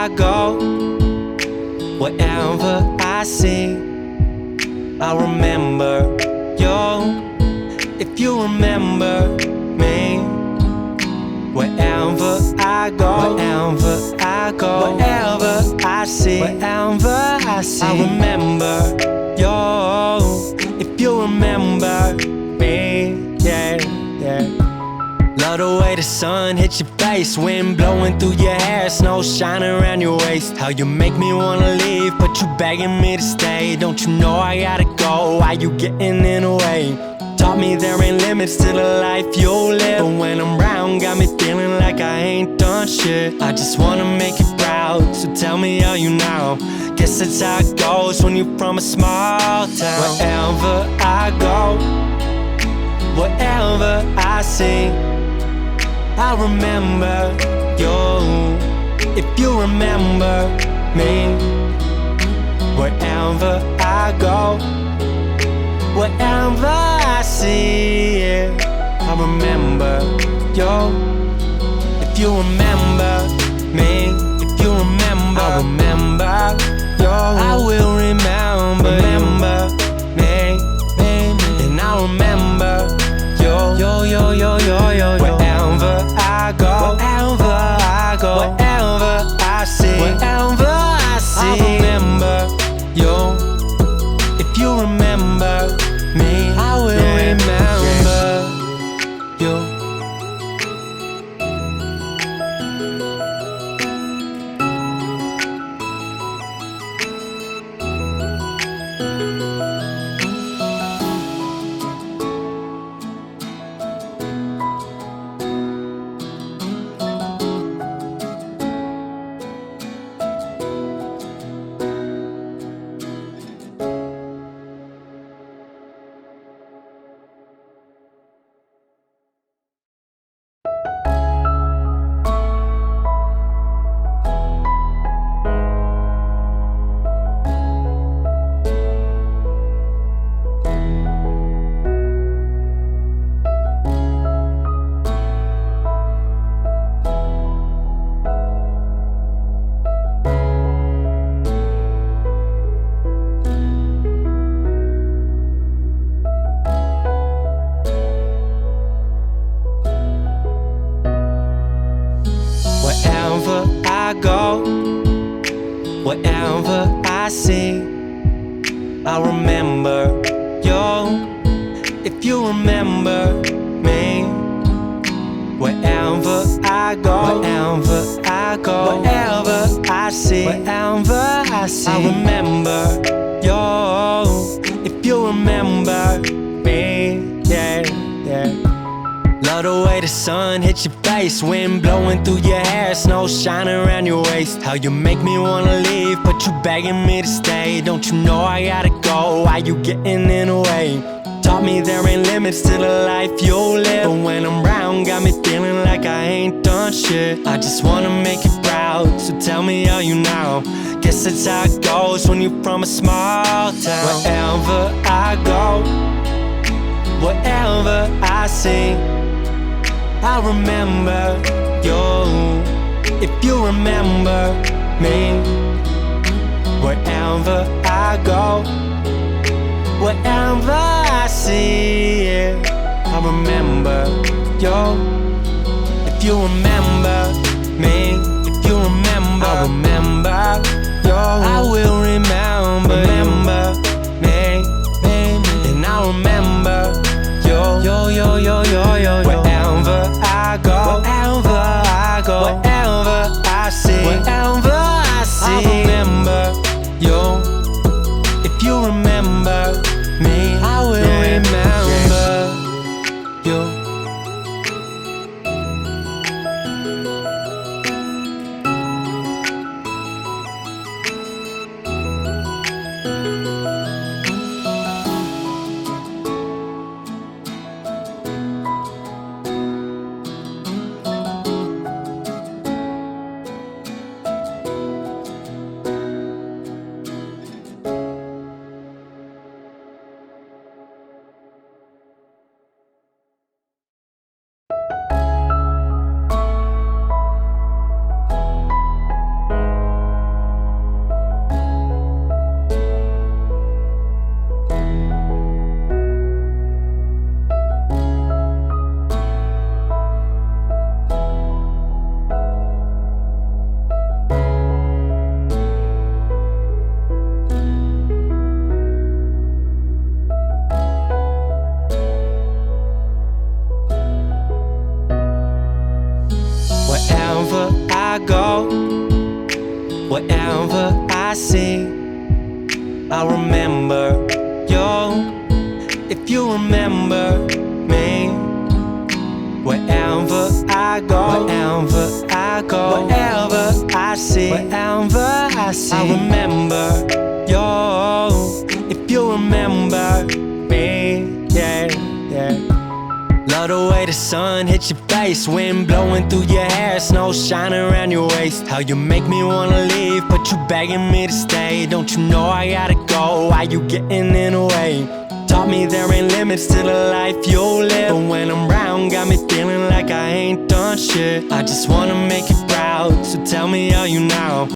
I go, wherever I see, I remember you. If you remember me, wherever I go, wherever I go, wherever I see, wherever I see, I remember you. If you remember me, yeah, yeah. Love the way the sun hits your face, wind blowing through your hair, snow shining around your waist. How you make me wanna leave, but you begging me to stay. Don't you know I gotta go? Why you getting in the way? Taught me there ain't limits to the life you'll live, but when I'm round, got me feeling like I ain't done shit. I just wanna make you proud, so tell me how you now. Guess that's how it goes when you're from a small town. Wherever I go, wherever I see, I remember you. If you remember me, wherever I go, wherever I see, yeah, I remember you. If you remember me, if you remember, I remember you. I will remember me, and I remember yo. Wherever I go, wherever I go, wherever I see, wherever I see, I remember you. If you remember me, I will remember you. Wherever I go, wherever I see, I remember you. If you remember me, wherever I go, wherever I go, wherever I see, wherever I see, I remember you. If you remember me, yeah, yeah. Love the way the sun hits your face, wind blowing through your hair, snow shining around your waist. How you make me wanna leave, but you begging me to stay. Don't you know I gotta go? Why you getting in the way? Taught me there ain't limits to the life you'll live, but when I'm round, got me feeling like I ain't done shit. I just wanna make you proud, so tell me how you now. Guess that's how it goes when you're from a small town. Wherever I go, wherever I see, I remember you. If you remember me, wherever I go, wherever I see, yeah, I remember you. If you remember me, if you remember, I remember you. I will remember me, and I remember yo. Wherever I go, wherever I go, wherever I see, wherever I see, I remember you. If you remember me, I will remember you. go, wherever I see, I'll remember you. If you remember me, wherever I go, wherever I go, wherever I see, wherever I see, I'll remember you. If you remember me, yeah, yeah. Love the way the sun hits your face, wind blowing through your hair, snow shining around your waist. How you make me wanna leave, but you begging me to stay. Don't you know I gotta go? Why you getting in the way? Taught me there ain't limits to the life you'll live. But when I'm round, got me feeling like I ain't done shit. I just wanna make you proud, so tell me how you now.